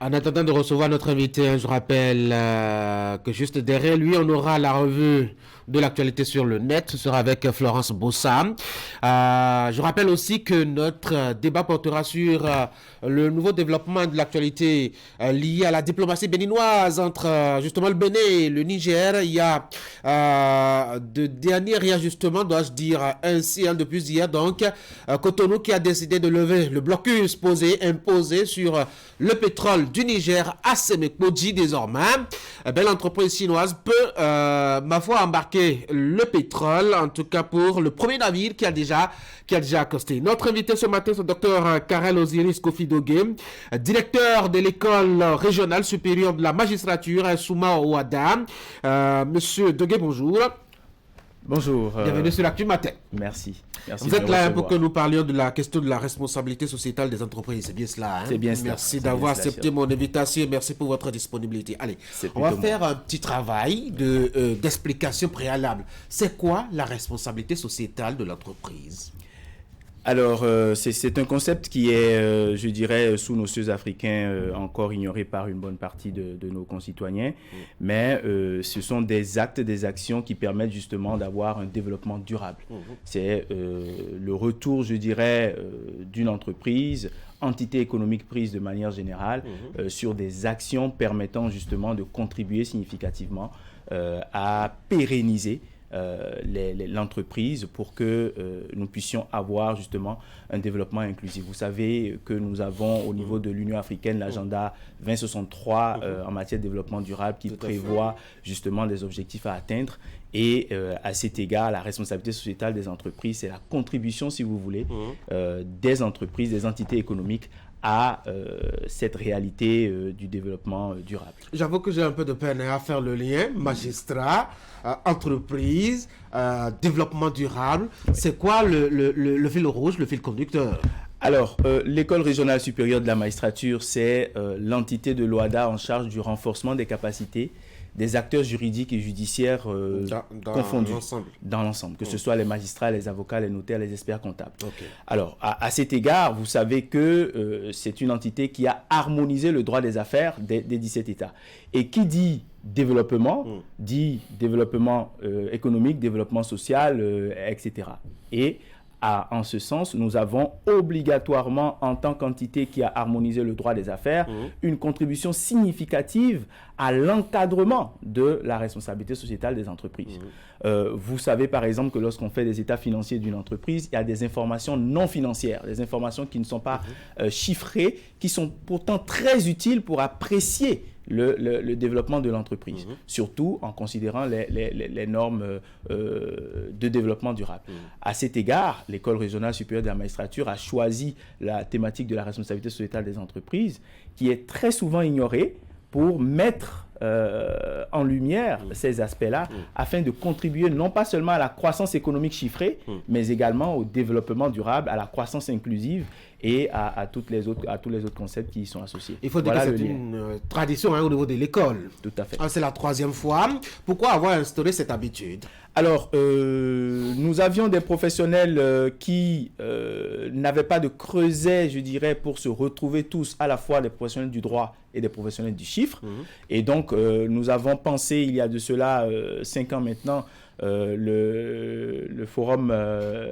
En attendant de recevoir notre invité, je rappelle que juste derrière lui, on aura la revue de l'actualité sur le net. Ce sera avec Florence Bossa. Je rappelle aussi que notre débat portera sur le nouveau développement de l'actualité lié à la diplomatie béninoise entre justement le Bénin et le Niger. Il y a de derniers réajustements, dois-je dire ainsi, depuis hier. Donc, Cotonou qui a décidé de lever le blocus imposé sur le pétrole du Niger à Sémékodji désormais. L'entreprise chinoise peut, ma foi, embarquer le pétrole, en tout cas pour le premier navire qui a déjà accosté. Notre invité ce matin, c'est le docteur Karel Osiris Kofi Dogué, directeur de l'école régionale supérieure de la magistrature à Souma Ouada. Monsieur Dogué, bonjour. Bonjour. Bienvenue sur l'Actu Matin. Merci. Vous êtes là pour que nous parlions de la question de la responsabilité sociétale des entreprises. C'est bien cela. C'est bien cela. Merci d'avoir accepté mon invitation et merci pour votre disponibilité. Allez, on va faire un petit travail d'explication préalable. C'est quoi la responsabilité sociétale de l'entreprise ? Alors, c'est un concept qui est, je dirais, sous nos cieux africains, encore ignoré par une bonne partie de nos concitoyens. Mais ce sont des actes, des actions qui permettent justement d'avoir un développement durable. C'est le retour, je dirais, d'une entreprise, entité économique prise de manière générale, sur des actions permettant justement de contribuer significativement à pérenniser l'entreprise pour que nous puissions avoir justement un développement inclusif. Vous savez que nous avons au niveau de l'Union africaine l'agenda 2063 en matière de développement durable qui prévoit justement des objectifs à atteindre et à cet égard, la responsabilité sociétale des entreprises, c'est la contribution, si vous voulez, des entreprises, des entités économiques à cette réalité du développement durable. J'avoue que j'ai un peu de peine à faire le lien, magistrat, entreprise, développement durable. C'est quoi le fil rouge, le fil conducteur ? Alors, l'école régionale supérieure de la magistrature, c'est l'entité de l'OADA en charge du renforcement des capacités des acteurs juridiques et judiciaires confondus dans l'ensemble, que ce soit les magistrats, les avocats, les notaires, les experts comptables. Alors, à cet égard, vous savez que c'est une entité qui a harmonisé le droit des affaires des 17 États. Et qui dit développement, dit développement économique, développement social, etc. Et en ce sens, nous avons obligatoirement, en tant qu'entité qui a harmonisé le droit des affaires, une contribution significative à l'encadrement de la responsabilité sociétale des entreprises. Vous savez par exemple que lorsqu'on fait des états financiers d'une entreprise, il y a des informations non financières, des informations qui ne sont pas chiffrées, qui sont pourtant très utiles pour apprécier le développement de l'entreprise, surtout en considérant les normes de développement durable. À cet égard, l'École régionale supérieure de la magistrature a choisi la thématique de la responsabilité sociétale des entreprises, qui est très souvent ignorée, pour mettre en lumière ces aspects-là, afin de contribuer non pas seulement à la croissance économique chiffrée, mais également au développement durable, à la croissance inclusive et à tous les autres concepts qui y sont associés. Il faut dire que c'est une tradition au niveau de l'école. Tout à fait. C'est la 3e fois. Pourquoi avoir instauré cette habitude ? Alors, nous avions des professionnels qui n'avaient pas de creuset, je dirais, pour se retrouver tous, à la fois des professionnels du droit et des professionnels du chiffre. Et donc, nous avons pensé, il y a de cela 5 ans maintenant, le Forum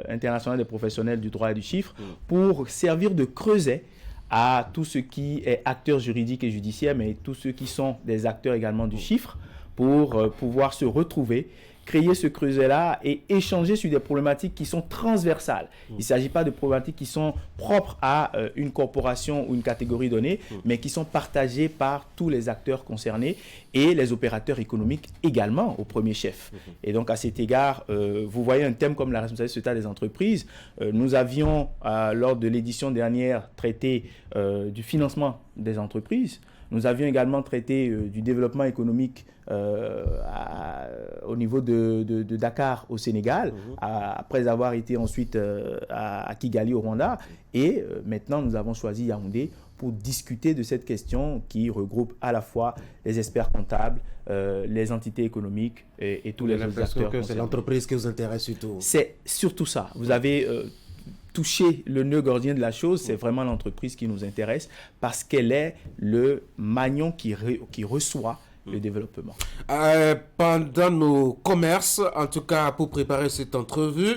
international des professionnels du droit et du chiffre, pour servir de creuset à tout ce qui est acteurs juridiques et judiciaires, mais tous ceux qui sont des acteurs également du chiffre, pour pouvoir se retrouver, créer ce creuset-là et échanger sur des problématiques qui sont transversales. Il ne s'agit pas de problématiques qui sont propres à une corporation ou une catégorie donnée, mais qui sont partagées par tous les acteurs concernés et les opérateurs économiques également au premier chef. Et donc à cet égard, vous voyez un thème comme la responsabilité sociétale des entreprises. Nous avions, lors de l'édition dernière, traité du financement des entreprises. Nous avions également traité du développement économique au niveau de Dakar au Sénégal, après avoir été ensuite à Kigali au Rwanda. Et maintenant, nous avons choisi Yaoundé pour discuter de cette question qui regroupe à la fois les experts comptables, les entités économiques et tous les autres acteurs. C'est l'entreprise qui vous intéresse surtout. C'est surtout ça. Vous avez touché le nœud gordien de la chose, c'est vraiment l'entreprise qui nous intéresse parce qu'elle est le maillon qui reçoit le développement. Pendant nos commerces, en tout cas pour préparer cette entrevue,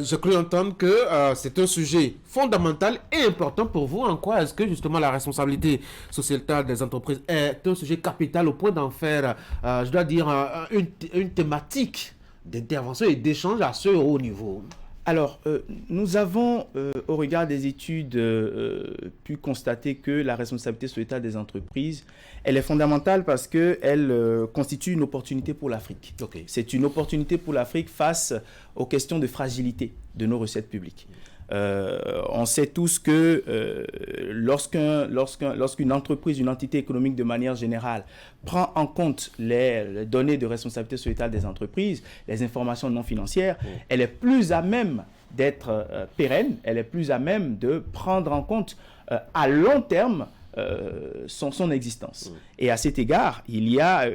j'ai cru entendre que c'est un sujet fondamental et important pour vous. En quoi est-ce que justement la responsabilité sociétale des entreprises est un sujet capital au point d'en faire, je dois dire, une thématique d'intervention et d'échange à ce haut niveau? Alors, nous avons, au regard des études, pu constater que la responsabilité sociétale des entreprises, elle est fondamentale parce qu'elle constitue une opportunité pour l'Afrique. Okay. C'est une opportunité pour l'Afrique face aux questions de fragilité de nos recettes publiques. On sait tous que lorsqu'une entreprise, une entité économique de manière générale prend en compte les données de responsabilité sociétale des entreprises, les informations non financières, elle est plus à même d'être pérenne, elle est plus à même de prendre en compte à long terme son existence. Et à cet égard, il y a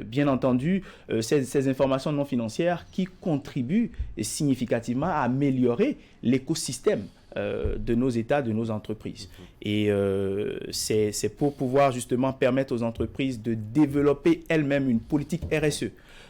bien entendu ces informations non financières qui contribuent significativement à améliorer l'écosystème de nos États, de nos entreprises. Et c'est pour pouvoir justement permettre aux entreprises de développer elles-mêmes une politique RSE,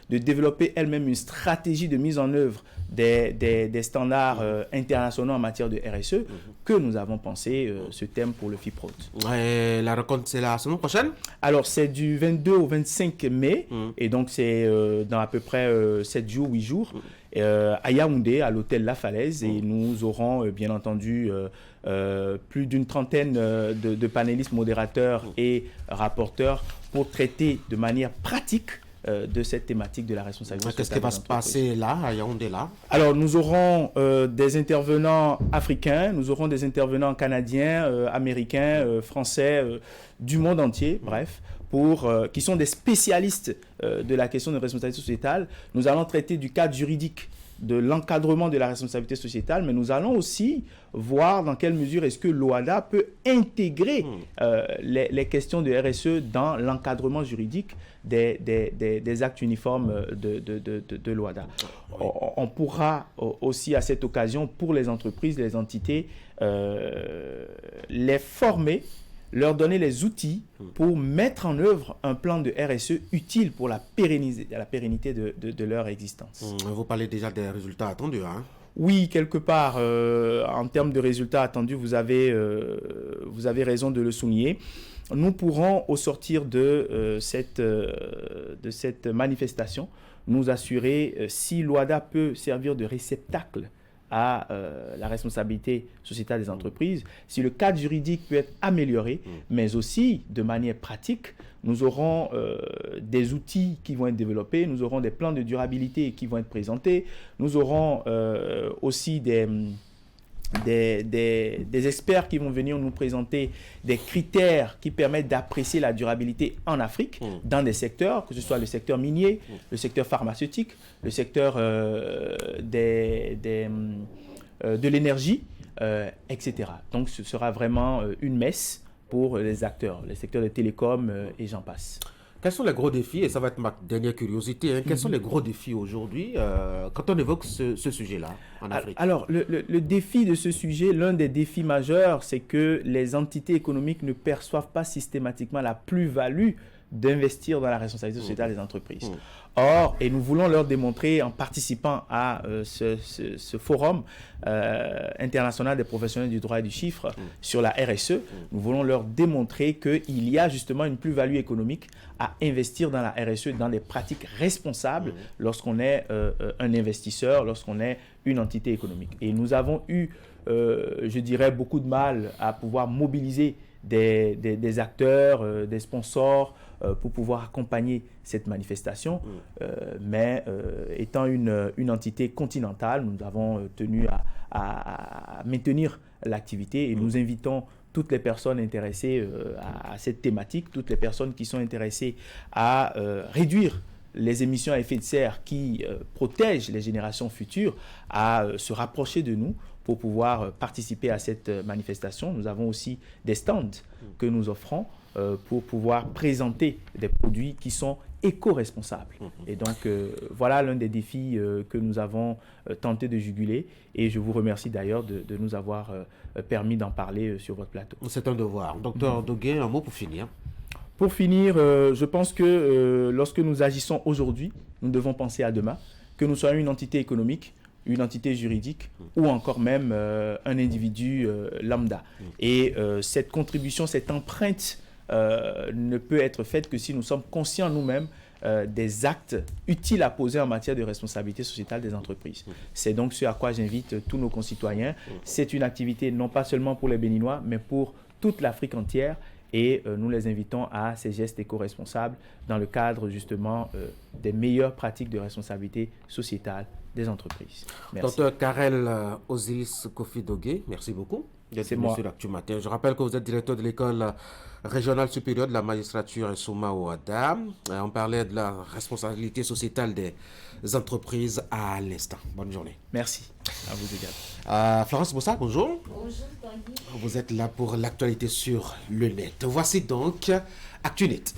de développer elles-mêmes une stratégie de mise en œuvre des standards internationaux en matière de RSE que nous avons pensé ce thème pour le FIPROT. La rencontre, c'est la semaine prochaine? Alors, c'est du 22 au 25 mai, et donc c'est dans à peu près 7 jours, 8 jours, à Yaoundé, à l'hôtel La Falaise, et nous aurons bien entendu plus d'une trentaine de panélistes, modérateurs et rapporteurs pour traiter de manière pratique de cette thématique de la responsabilité sociale. Qu'est-ce qui va se passer là, à Yaoundé là? Alors, nous aurons des intervenants africains, nous aurons des intervenants canadiens, américains, français, du monde entier, bref, qui sont des spécialistes de la question de responsabilité sociétale. Nous allons traiter du cadre juridique de l'encadrement de la responsabilité sociétale, mais nous allons aussi voir dans quelle mesure est-ce que l'OHADA peut intégrer les questions de RSE dans l'encadrement juridique des actes uniformes de l'OHADA. On pourra aussi à cette occasion, pour les entreprises, les entités, les former, leur donner les outils pour mettre en œuvre un plan de RSE utile pour la pérennité de leur existence. Vous parlez déjà des résultats attendus, hein? Oui, quelque part, en termes de résultats attendus, vous avez raison de le souligner. Nous pourrons, au sortir de cette manifestation, nous assurer si l'OHADA peut servir de réceptacle à la responsabilité sociétale des entreprises, si le cadre juridique peut être amélioré, mais aussi de manière pratique, nous aurons des outils qui vont être développés, nous aurons des plans de durabilité qui vont être présentés, nous aurons aussi des experts qui vont venir nous présenter des critères qui permettent d'apprécier la durabilité en Afrique dans des secteurs, que ce soit le secteur minier, le secteur pharmaceutique, le secteur de l'énergie, etc. Donc ce sera vraiment une messe pour les acteurs, les secteurs des télécoms et j'en passe. Quels sont les gros défis, et ça va être ma dernière curiosité, hein, quels sont les gros défis aujourd'hui quand on évoque ce sujet-là en Afrique? Alors, le défi de ce sujet, l'un des défis majeurs, c'est que les entités économiques ne perçoivent pas systématiquement la plus-value d'investir dans la responsabilité sociétale des entreprises. Or, et nous voulons leur démontrer en participant à ce forum international des professionnels du droit et du chiffre sur la RSE, nous voulons leur démontrer qu'il y a justement une plus-value économique à investir dans la RSE, dans des pratiques responsables lorsqu'on est un investisseur, lorsqu'on est une entité économique. Et nous avons eu, je dirais, beaucoup de mal à pouvoir mobiliser des acteurs, des sponsors, pour pouvoir accompagner cette manifestation. Mais étant une entité continentale, nous avons tenu à maintenir l'activité et nous invitons toutes les personnes intéressées à cette thématique, toutes les personnes qui sont intéressées à réduire les émissions à effet de serre qui protègent les générations futures à se rapprocher de nous pour pouvoir participer à cette manifestation. Nous avons aussi des stands que nous offrons pour pouvoir présenter des produits qui sont éco-responsables. Et donc, voilà l'un des défis que nous avons tenté de juguler. Et je vous remercie d'ailleurs de nous avoir permis d'en parler sur votre plateau. C'est un devoir. Docteur Dogué, un mot pour finir. Pour finir, je pense que lorsque nous agissons aujourd'hui, nous devons penser à demain, que nous soyons une entité économique, une entité juridique ou encore même un individu lambda. Et cette contribution, cette empreinte ne peut être faite que si nous sommes conscients nous-mêmes des actes utiles à poser en matière de responsabilité sociétale des entreprises. C'est donc ce à quoi j'invite tous nos concitoyens. C'est une activité non pas seulement pour les Béninois, mais pour toute l'Afrique entière. Et nous les invitons à ces gestes éco-responsables dans le cadre justement des meilleures pratiques de responsabilité sociétale des entreprises. Merci. Docteur Karel Osiris Kofi Dogué, merci beaucoup d'être venu sur l'Actu Matin. Je rappelle que vous êtes directeur de l'école régionale supérieure de la magistrature Souma Ouada. On parlait de la responsabilité sociétale des entreprises à l'instant. Bonne journée. Merci. À vous également. Florence Bossa, bonjour. Bonjour, Tanguy. Vous êtes là pour l'actualité sur le net. Voici donc ActuNet.